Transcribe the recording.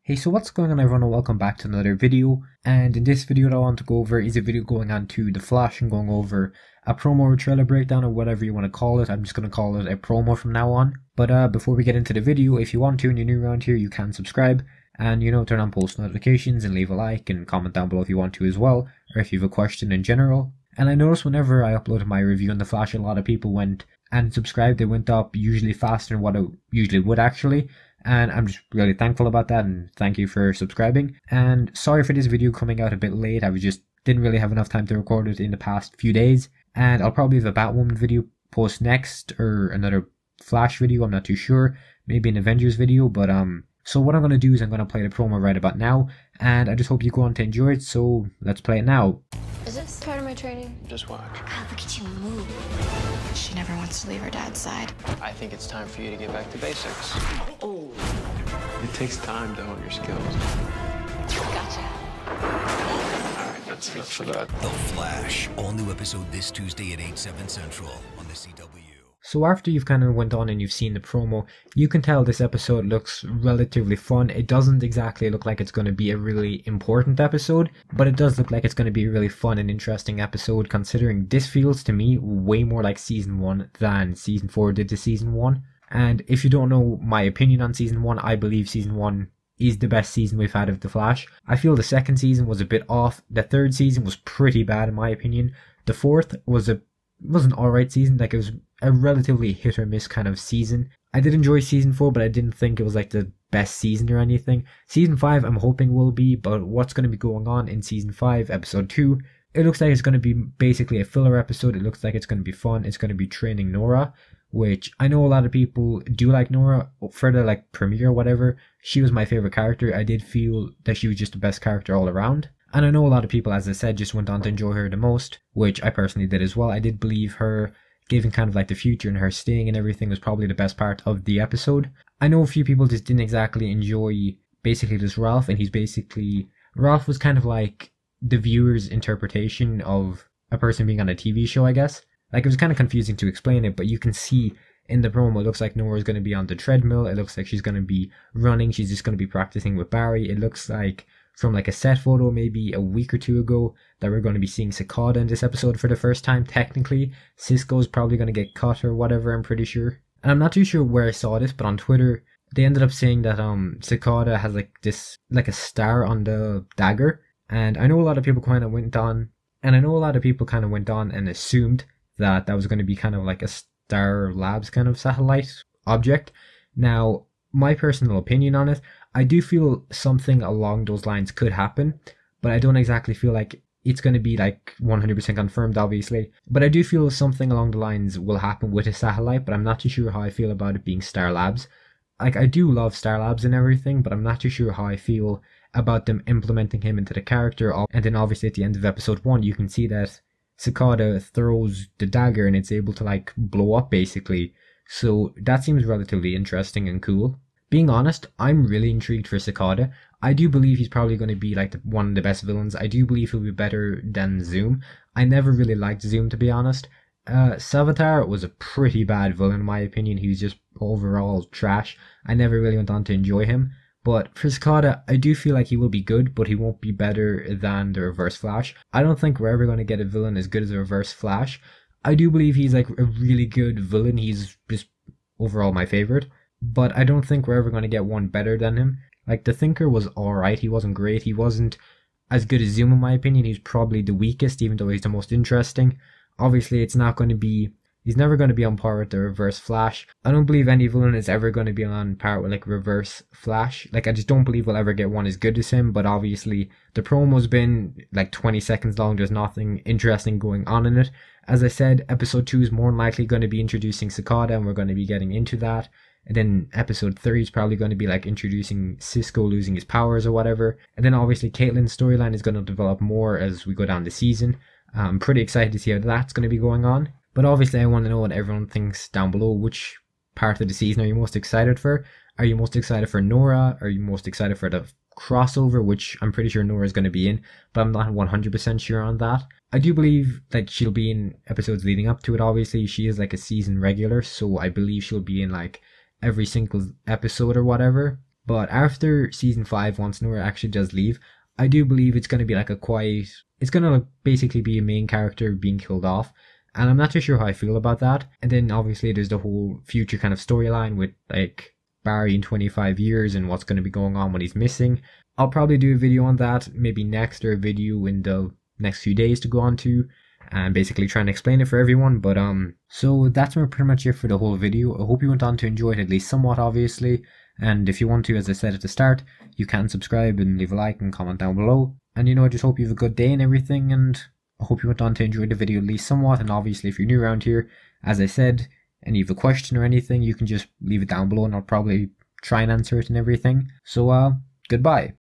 Hey, so what's going on everyone, and welcome back to another video. And in this video what I want to go over is a video going on to The Flash and going over a promo or trailer breakdown or whatever you want to call it. I'm just going to call it a promo from now on. But before we get into the video, if you want to and you're new around here, you can subscribe and turn on post notifications and leave a like and comment down below if you want to as well, or if you have a question in general. And I noticed whenever I uploaded my review on The Flash, a lot of people went and subscribed. They went up usually faster than what it usually would actually. And I'm just really thankful about that, and thank you for subscribing. And sorry for this video coming out a bit late. I just didn't really have enough time to record it in the past few days. And I'll probably have a Batwoman video post next, or another Flash video, I'm not too sure. Maybe an Avengers video, but so what I'm going to do is I'm going to play the promo right about now. And I just hope you go on to enjoy it, so let's play it now. Is this part of my training? Just watch. God, look at you move. She never wants to leave her dad's side. I think it's time for you to get back to basics. Oh. It takes time to hone your skills. Gotcha. All right, that's enough for that. The Flash, all new episode this Tuesday at 8/7 Central on the CW. So after you've kind of went on and you've seen the promo, you can tell this episode looks relatively fun. It doesn't exactly look like it's going to be a really important episode, but it does look like it's going to be a really fun and interesting episode, considering this feels to me way more like Season 1 than Season 4 did to Season 1. And if you don't know my opinion on Season 1, I believe Season 1 is the best season we've had of The Flash. I feel the second season was a bit off. The third season was pretty bad in my opinion. The fourth was an alright season. Like, it was a relatively hit or miss kind of season. I did enjoy Season 4, but I didn't think it was like the best season or anything. Season 5 I'm hoping will be, but what's going to be going on in Season 5, Episode 2, it looks like it's going to be basically a filler episode. It looks like it's going to be fun. It's going to be training Nora, which I know a lot of people do like Nora. For the like premiere or whatever, she was my favorite character. I did feel that she was just the best character all around. And I know a lot of people, as I said, just went on to enjoy her the most, which I personally did as well. I did believe her giving kind of like the future and her staying and everything was probably the best part of the episode. I know a few people just didn't exactly enjoy basically this Ralph, and Ralph was kind of like the viewer's interpretation of a person being on a TV show, I guess. Like, it was kind of confusing to explain it, but you can see in the promo, it looks like Nora's going to be on the treadmill. It looks like she's going to be running. She's just going to be practicing with Barry. It looks like from like a set photo maybe a week or two ago that we're going to be seeing Cicada in this episode for the first time. Technically, Cisco's probably going to get cut or whatever, I'm pretty sure. And I'm not too sure where I saw this, but on Twitter, they ended up saying that Cicada has like this, like a star on the dagger. And I know a lot of people kind of went on and assumed that that was going to be kind of like a Star Labs kind of satellite object. Now, my personal opinion on it, I do feel something along those lines could happen, but I don't exactly feel like it's going to be like 100% confirmed, obviously. But I do feel something along the lines will happen with a satellite, but I'm not too sure how I feel about it being Star Labs. Like, I do love Star Labs and everything, but I'm not too sure how I feel about them implementing him into the character. And then obviously at the end of episode 1, you can see that Cicada throws the dagger and it's able to like blow up basically. So that seems relatively interesting and cool. Being honest, I'm really intrigued for Cicada. I do believe he's probably going to be like one of the best villains. I do believe he'll be better than Zoom. I never really liked Zoom, to be honest. Savitar was a pretty bad villain in my opinion. He was just overall trash. I never really went on to enjoy him. But for Cicada, I do feel like he will be good, but he won't be better than the Reverse Flash. I don't think we're ever going to get a villain as good as the Reverse Flash. I do believe he's like a really good villain. He's just overall my favorite. But I don't think we're ever going to get one better than him. Like, the Thinker was alright. He wasn't great. He wasn't as good as Zoom in my opinion. He's probably the weakest, even though he's the most interesting. Obviously, he's never going to be on par with the Reverse Flash. I don't believe any villain is ever going to be on par with like Reverse Flash. Like, I just don't believe we'll ever get one as good as him. But obviously, the promo's been like 20 seconds long. There's nothing interesting going on in it. As I said, episode 2 is more than likely going to be introducing Cicada, and we're going to be getting into that. And then episode 3 is probably going to be like introducing Cisco losing his powers or whatever. And then obviously Caitlyn's storyline is going to develop more as we go down the season. I'm pretty excited to see how that's going to be going on. But obviously I want to know what everyone thinks down below. Which part of the season are you most excited for? Are you most excited for Nora? Are you most excited for the crossover, which I'm pretty sure Nora's going to be in, but I'm not 100% sure on that. I do believe that she'll be in episodes leading up to it. Obviously, she is like a season regular, so I believe she'll be in like every single episode or whatever. But after season 5, once Nora actually does leave, I do believe it's going to be like a quiet, it's going to basically be a main character being killed off. And I'm not too sure how I feel about that. And then obviously there's the whole future kind of storyline with like Barry in 25 years and what's going to be going on when he's missing. I'll probably do a video on that, maybe next, or a video in the next few days to go on to, and basically try and explain it for everyone. But so that's pretty much it for the whole video. I hope you went on to enjoy it at least somewhat, obviously. And if you want to, as I said at the start, you can subscribe and leave a like and comment down below. And I just hope you have a good day and everything, and I hope you went on to enjoy the video at least somewhat. And obviously if you're new around here, as I said, and you have a question or anything, you can just leave it down below and I'll probably try and answer it and everything. So goodbye.